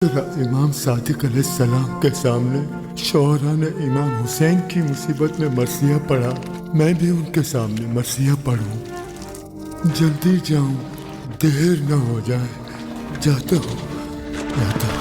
ذرا امام صادق علیہ السلام کے سامنے شوہرا نے امام حسین کی مصیبت میں مرثیہ پڑھا، میں بھی ان کے سامنے مرثیہ پڑھوں۔ جلدی جاؤں، دیر نہ ہو جائے۔ جاتا ہوں، جاتا ہوں۔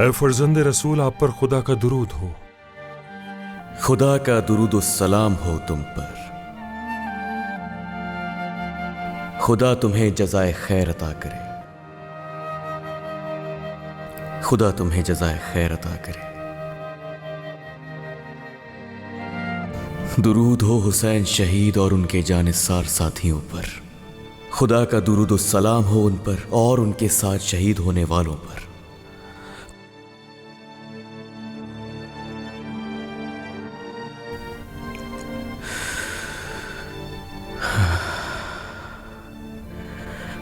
اے فرزند رسول، آپ پر خدا کا درود ہو۔ خدا کا درود و سلام ہو تم پر۔ خدا تمہیں جزائے خیر عطا کرے، خدا تمہیں جزائے خیر عطا کرے۔ درود ہو حسین شہید اور ان کے جانثار ساتھیوں پر۔ خدا کا درود و سلام ہو ان پر اور ان کے ساتھ شہید ہونے والوں پر۔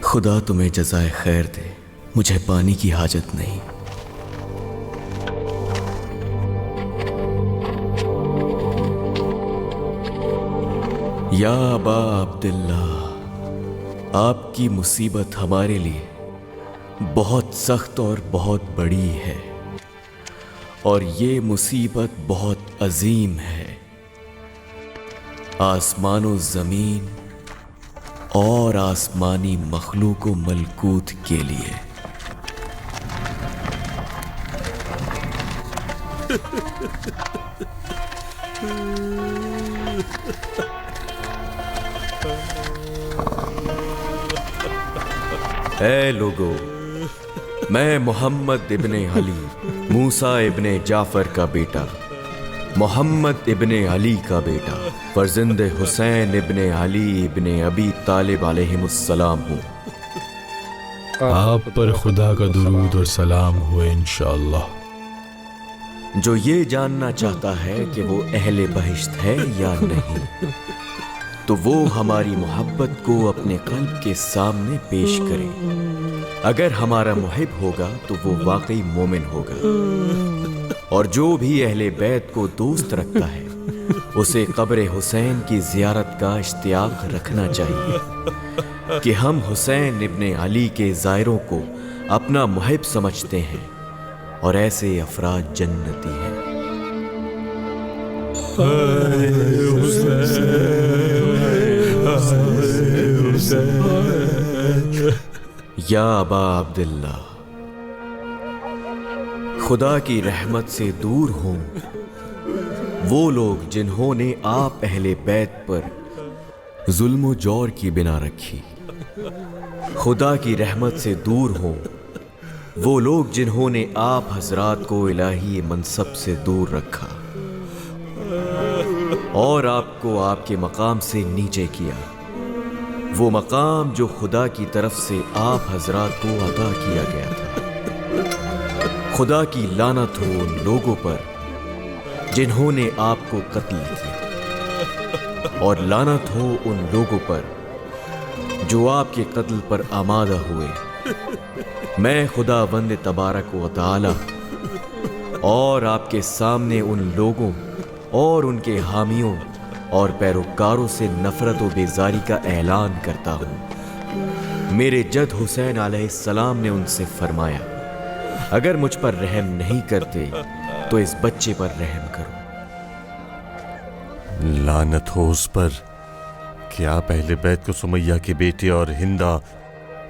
خدا تمہیں جزائے خیر دے، مجھے پانی کی حاجت نہیں۔ یا ابا عبداللہ، آپ کی مصیبت ہمارے لیے بہت سخت اور بہت بڑی ہے، اور یہ مصیبت بہت عظیم ہے۔ آسمان و زمین اور آسمانی مخلوق و ملکوت کے لیے۔ اے لوگو، میں محمد ابن علی، موسیٰ ابن جعفر کا بیٹا، محمد ابن علی کا بیٹا، فرزند حسین ابن علی ابن ابی طالب علیہم السلام ہوں۔ آپ پر خدا کا درود اور سلام ہو انشاءاللہ۔ جو یہ جاننا چاہتا ہے کہ وہ اہل بہشت ہے یا نہیں، تو وہ ہماری محبت کو اپنے قلب کے سامنے پیش کرے۔ اگر ہمارا محب ہوگا تو وہ واقعی مومن ہوگا، اور جو بھی اہل بیت کو دوست رکھتا ہے اسے قبر حسین کی زیارت کا اشتیاق رکھنا چاہیے کہ ہم حسین ابن علی کے زائروں کو اپنا محب سمجھتے ہیں، اور ایسے افراد جنتی ہیں۔ یا ابا عبداللہ، خدا کی رحمت سے دور ہوں وہ لوگ جنہوں نے آپ اہل بیت پر ظلم و جور کی بنا رکھی۔ خدا کی رحمت سے دور ہوں وہ لوگ جنہوں نے آپ حضرات کو الہی منصب سے دور رکھا اور آپ کو آپ کے مقام سے نیچے کیا، وہ مقام جو خدا کی طرف سے آپ حضرات کو عطا کیا گیا تھا۔ خدا کی لعنت ہو ان لوگوں پر جنہوں نے آپ کو قتل کیا، اور لعنت ہو ان لوگوں پر جو آپ کے قتل پر آمادہ ہوئے۔ میں خدا بند تبارک و تعالی اور آپ کے سامنے ان لوگوں اور ان کے حامیوں اور پیروکاروں سے نفرت و بیزاری کا اعلان کرتا ہوں۔ میرے جد حسین علیہ السلام نے ان سے فرمایا، اگر مجھ پر رحم نہیں کرتے تو اس بچے پر رحم کرو۔ لعنت ہو اس پر کہ آپ اہل بیت کو سمیہ کے بیٹے اور ہندا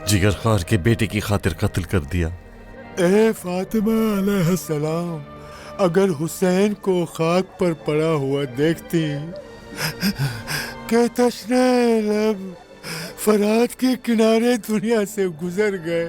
جگر خار کے بیٹے کی خاطر قتل کر دیا۔ اے فاطمہ علیہ السلام، اگر حسین کو خاک پر پڑا ہوا دیکھتی کہ تشنہ لب فرات کے کنارے دنیا سے گزر گئے،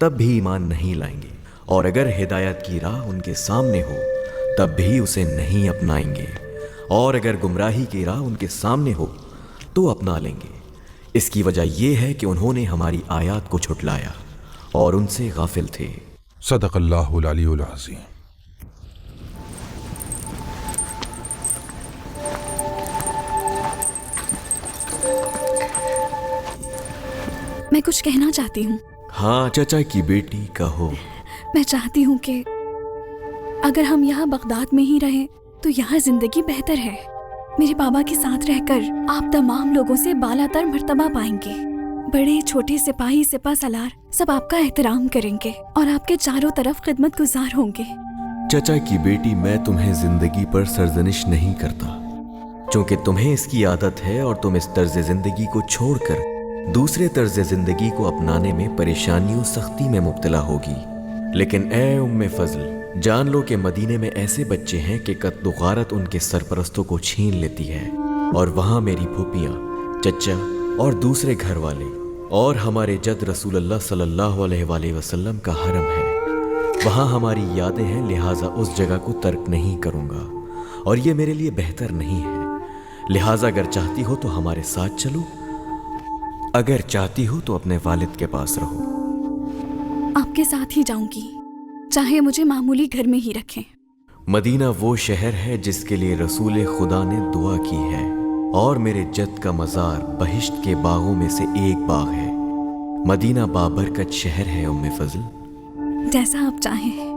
تب بھی ایمان نہیں لائیں گے، اور اگر ہدایت کی راہ ان کے سامنے ہو تب بھی اسے نہیں اپنائیں گے، اور اگر گمراہی کی راہ ان کے سامنے ہو تو اپنا لیں گے۔ اس کی وجہ یہ ہے کہ انہوں نے ہماری آیات کو جھٹلایا اور ان سے غافل تھے۔ صدق اللہ العلی العظیم۔ میں کچھ کہنا چاہتی ہوں۔ ہاں چچا کی بیٹی کہو۔ میں چاہتی ہوں کہ اگر ہم یہاں بغداد میں ہی رہیں تو یہاں زندگی بہتر ہے۔ میرے بابا کے ساتھ رہ کر آپ تمام لوگوں سے بالا تر مرتبہ پائیں گے۔ بڑے چھوٹے سپاہی سپہ سالار سب آپ کا احترام کریں گے اور آپ کے چاروں طرف خدمت گزار ہوں گے۔ چچا کی بیٹی، میں تمہیں زندگی پر سرزنش نہیں کرتا، چونکہ تمہیں اس کی عادت ہے اور تم اس طرز زندگی کو چھوڑ کر دوسرے طرز زندگی کو اپنانے میں پریشانی و سختی میں مبتلا ہوگی۔ لیکن اے ام فضل، جان لو کہ مدینے میں ایسے بچے ہیں کہ قتل و غارت ان کے سرپرستوں کو چھین لیتی ہے، اور وہاں میری پھوپھیاں، چچا اور دوسرے گھر والے اور ہمارے جد رسول اللہ صلی اللہ علیہ وآلہ وسلم کا حرم ہے۔ وہاں ہماری یادیں ہیں، لہٰذا اس جگہ کو ترک نہیں کروں گا، اور یہ میرے لیے بہتر نہیں ہے۔ لہٰذا اگر چاہتی ہو تو ہمارے ساتھ چلو، اگر چاہتی ہو تو اپنے والد کے پاس رہو۔ آپ کے ساتھ ہی جاؤں گی، چاہے مجھے معمولی گھر میں ہی رکھیں۔ مدینہ وہ شہر ہے جس کے لیے رسول خدا نے دعا کی ہے، اور میرے جد کا مزار بہشت کے باغوں میں سے ایک باغ ہے۔ مدینہ بابرکت شہر ہے ام فضل۔ جیسا آپ چاہیں۔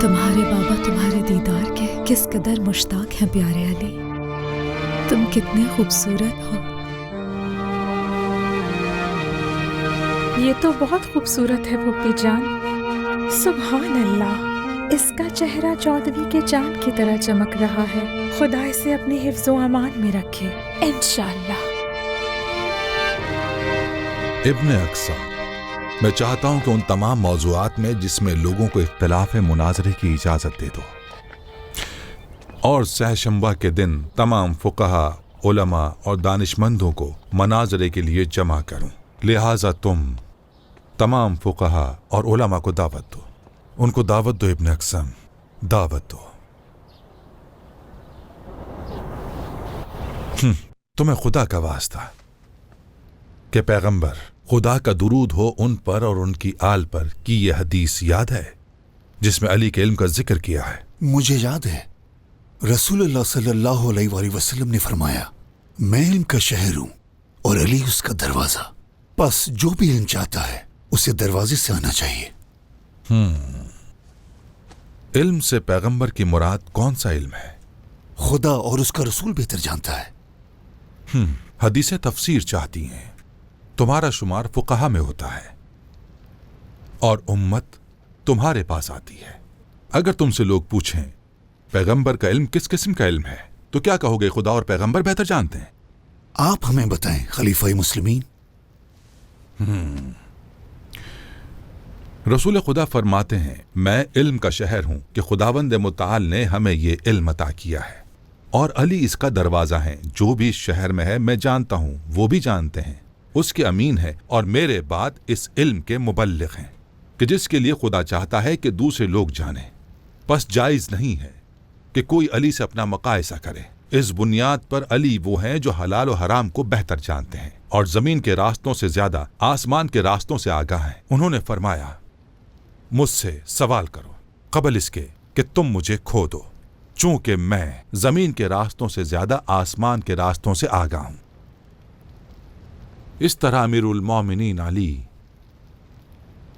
تمہارے بابا تمہارے دیدار کے کس قدر مشتاق ہیں پیارے علی، تم کتنے خوبصورت ہو۔ یہ تو بہت خوبصورت ہے پھوپھی جان، سبحان اللہ، اس کا چہرہ چودھویں کے چاند کی طرح چمک رہا ہے۔ خدا اسے اپنے حفظ و امان میں رکھے انشاءاللہ۔ ابن اقصی، میں چاہتا ہوں کہ ان تمام موضوعات میں جس میں لوگوں کو اختلاف مناظرے کی اجازت دے دو، اور سہ شنبہ کے دن تمام فقہا، علماء اور دانشمندوں کو مناظرے کے لیے جمع کروں۔ لہٰذا تم تمام فقہا اور علماء کو دعوت دو، ان کو دعوت دو ابن اقسم، دعوت دو۔ تمہیں خدا کا واسطہ کہ پیغمبر خدا کا درود ہو ان پر اور ان کی آل پر کی یہ حدیث یاد ہے جس میں علی کے علم کا ذکر کیا ہے؟ مجھے یاد ہے، رسول اللہ صلی اللہ علیہ وآلہ وسلم نے فرمایا، میں علم کا شہر ہوں اور علی اس کا دروازہ، پس جو بھی علم چاہتا ہے اسے دروازے سے آنا چاہیے۔ علم سے پیغمبر کی مراد کون سا علم ہے؟ خدا اور اس کا رسول بہتر جانتا ہے۔ حدیثیں تفسیر چاہتی ہیں، تمہارا شمار فقہا میں ہوتا ہے اور امت تمہارے پاس آتی ہے۔ اگر تم سے لوگ پوچھیں پیغمبر کا علم کس قسم کا علم ہے تو کیا کہو گے؟ خدا اور پیغمبر بہتر جانتے ہیں۔ آپ ہمیں بتائیں خلیفہ مسلمین۔ رسول خدا فرماتے ہیں، میں علم کا شہر ہوں کہ خداوند متعال نے ہمیں یہ علم عطا کیا ہے، اور علی اس کا دروازہ ہیں۔ جو بھی اس شہر میں ہے میں جانتا ہوں، وہ بھی جانتے ہیں، اس کے امین ہے اور میرے بعد اس علم کے مبلغ ہیں کہ جس کے لیے خدا چاہتا ہے کہ دوسرے لوگ جانیں۔ بس جائز نہیں ہے کہ کوئی علی سے اپنا مقایسہ کرے۔ اس بنیاد پر علی وہ ہیں جو حلال و حرام کو بہتر جانتے ہیں اور زمین کے راستوں سے زیادہ آسمان کے راستوں سے آگاہ ہیں۔ انہوں نے فرمایا، مجھ سے سوال کرو قبل اس کے کہ تم مجھے کھو دو، چونکہ میں زمین کے راستوں سے زیادہ آسمان کے راستوں سے آگاہ ہوں۔ اس طرح امیر المومنین علی